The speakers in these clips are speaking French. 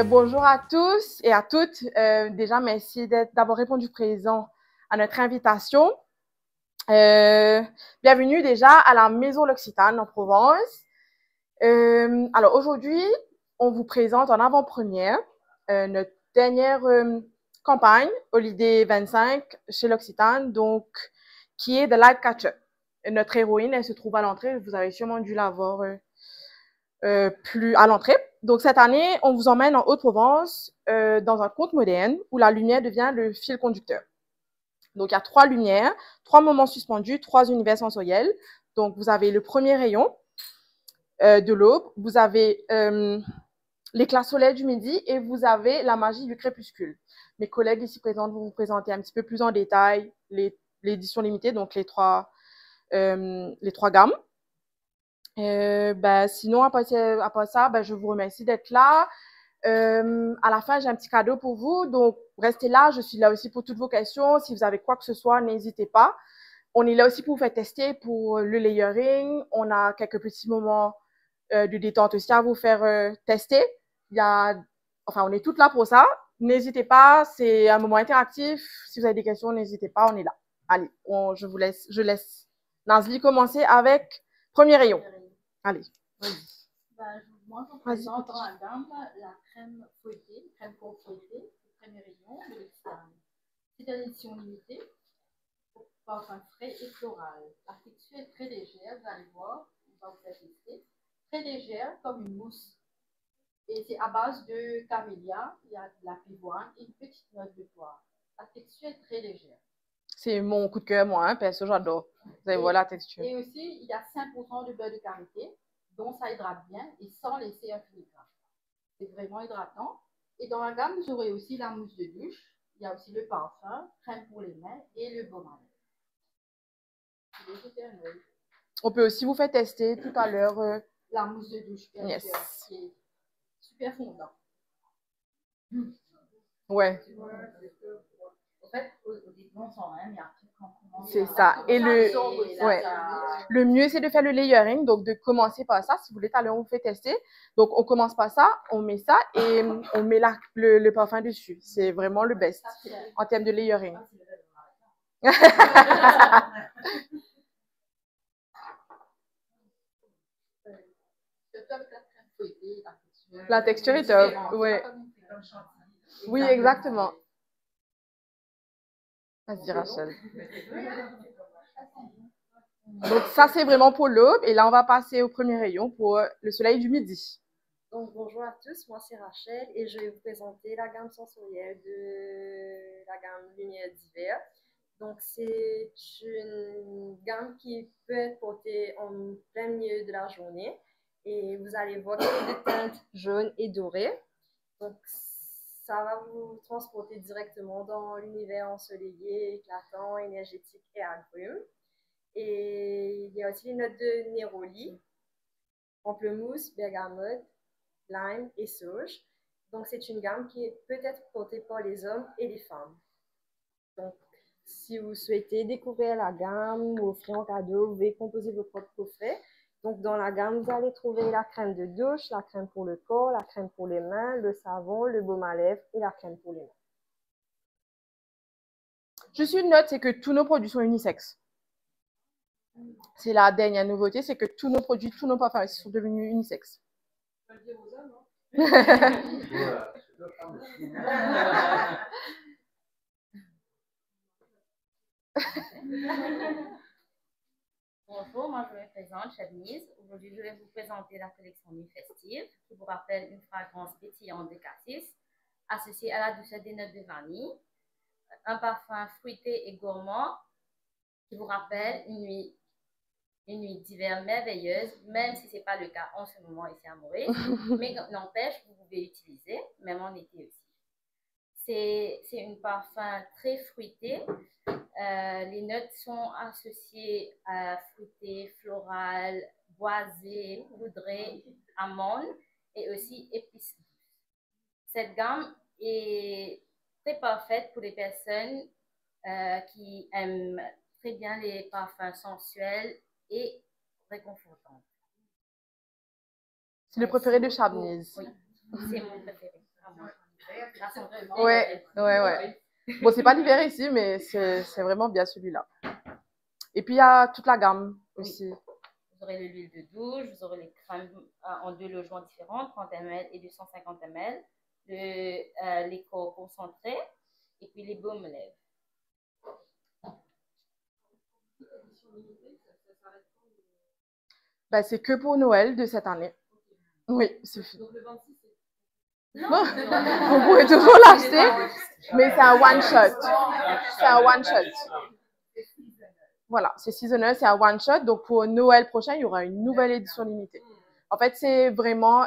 Bonjour à tous et à toutes. Déjà, merci d'avoir répondu présent à notre invitation. Bienvenue déjà à la Maison L'Occitane en Provence. Alors aujourd'hui, on vous présente en avant-première notre dernière campagne, Holiday 25, chez L'Occitane, donc qui est The Light Catcher. Notre héroïne, elle se trouve à l'entrée. Vous avez sûrement dû la voir plus à l'entrée. Donc cette année, on vous emmène en Haute-Provence dans un conte moderne où la lumière devient le fil conducteur. Donc il y a 3 lumières, 3 moments suspendus, 3 univers sensoriels. Donc vous avez le premier rayon de l'aube, vous avez l'éclat solaire du midi et vous avez la magie du crépuscule. Mes collègues ici présents vont vous présenter un petit peu plus en détail l'édition limitée, donc les trois gammes. Sinon, après ça, je vous remercie d'être là. À la fin, j'ai un petit cadeau pour vous. Donc, restez là. Je suis là aussi pour toutes vos questions. Si vous avez quoi que ce soit, n'hésitez pas. On est là aussi pour vous faire tester pour le layering. On a quelques petits moments de détente aussi à vous faire tester. On est toutes là pour ça. N'hésitez pas. C'est un moment interactif. Si vous avez des questions, n'hésitez pas. On est là. Allez, je laisse Nazli commencer avec premier rayon. Allez, vas-y. Moi, je vous présente dans la gamme la crème fouettée, crème pour fouettée, le premier rayon de l'Occitane. C'est une édition limitée, parfum frais et floral. La texture est très légère, vous allez voir, on va vous faire tester. Très légère, comme une mousse. Et c'est à base de camélia, il y a de la pivoine et une petite note de poire. La texture est très légère. C'est mon coup de cœur, moi, hein, perso, j'adore. Vous allez voir la texture. Et aussi, il y a 5% de beurre de karité, donc ça hydrate bien et sans laisser un filigrane. C'est vraiment hydratant. Et dans la gamme, vous aurez aussi la mousse de douche. Il y a aussi le parfum, crème pour les mains et le baume à lèvres. On peut aussi vous faire tester tout à l'heure. La mousse de douche, bien sûr, qui est super fondant. Ouais. En fait, au début, on sent rien, mais après, quand on commence. C'est ça. Et le mieux, c'est de faire le layering, donc de commencer par ça. Si vous voulez, tout à l'heure, on vous fait tester. Donc, on commence par ça, on met ça et on met le parfum dessus. C'est vraiment le best en termes de layering. La texture est top. Ouais. Oui, exactement. Vas-y, Rachel. Donc, ça, c'est vraiment pour l'aube. Et là, on va passer au premier rayon pour le soleil du midi. Donc, bonjour à tous, moi c'est Rachel et je vais vous présenter la gamme sensorielle de la gamme Lumière d'hiver. Donc, c'est une gamme qui peut être portée en plein milieu de la journée et vous allez voir qu'il y a des teintes jaunes et dorées. Donc, ça va vous transporter directement dans l'univers ensoleillé, éclatant, énergétique et agrume. Et il y a aussi une note de néroli, pamplemousse, bergamote, lime et sauge. Donc, c'est une gamme qui est peut-être portée par les hommes et les femmes. Donc, si vous souhaitez découvrir la gamme ou offrir en cadeau, vous pouvez composer vos propres coffrets. Donc, dans la gamme, vous allez trouver la crème de douche, la crème pour le corps, la crème pour les mains, le savon, le baume à lèvres et la crème pour les mains. Juste une note, c'est que tous nos produits sont unisexes. C'est la dernière nouveauté, c'est que tous nos produits, tous nos parfums sont devenus unisexes. Je peux le dire aux hommes, Bonjour, moi je me présente, Chadmise. Aujourd'hui, je vais vous présenter la collection Nuit Festive, qui vous rappelle une fragrance pétillante de cassis, associée à la douceur des notes de vanille, un parfum fruité et gourmand, qui vous rappelle une nuit d'hiver merveilleuse, même si ce n'est pas le cas en ce moment ici à Maurice, mais n'empêche, vous pouvez l'utiliser, même en été aussi. C'est un parfum très fruité. Les notes sont associées à fruité, floral, boisé, poudré, amande et aussi épices douces. Cette gamme est très parfaite pour les personnes qui aiment très bien les parfums sensuels et réconfortants. C'est le préféré de Chadmise. Oui, c'est mon préféré. Ça sent vraiment Ouais, ouais. Bon, c'est pas l'hiver ici, mais c'est vraiment bien celui-là. Et puis, il y a toute la gamme aussi. Vous aurez l'huile de douche, vous aurez les crèmes en 2 logements différents, 30 ml et 250 ml, les corps concentrés et puis les baumes lèvres. Ben, c'est que pour Noël de cette année. Oui, c'est fini. Donc le 26, Non, vous pouvez toujours l'acheter, mais c'est un one shot. C'est un one shot. Voilà, c'est seasonal, c'est un one shot. Donc pour Noël prochain, il y aura une nouvelle édition limitée. En fait, c'est vraiment,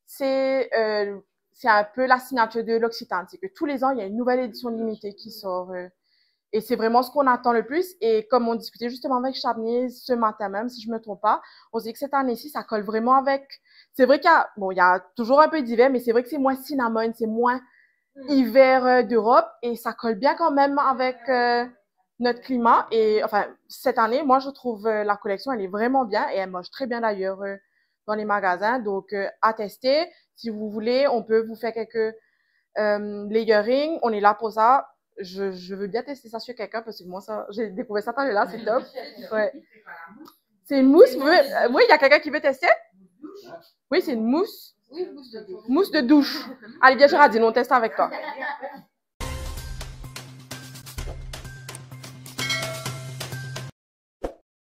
c'est un peu la signature de l'Occitane. C'est que tous les ans, il y a une nouvelle édition limitée qui sort. Et c'est vraiment ce qu'on attend le plus. Et comme on discutait justement avec Chabniz ce matin même, si je me trompe pas, on se dit que cette année-ci, ça colle vraiment avec. C'est vrai il y a toujours un peu d'hiver, mais c'est vrai que c'est moins cinnamon, c'est moins hiver d'Europe, et ça colle bien quand même avec notre climat. Et enfin, cette année, moi, je trouve la collection, elle est vraiment bien, et elle mange très bien d'ailleurs dans les magasins. Donc, à tester. Si vous voulez, on peut vous faire quelques layering. On est là pour ça. Je veux bien tester ça sur quelqu'un parce que moi, j'ai découvert ça par là, c'est top. Ouais. C'est une mousse. Oui, il y a quelqu'un qui veut tester? Oui, c'est une mousse. oui, mousse de douche. Mousse de douche. Allez, bien, Géraldine, on teste avec toi.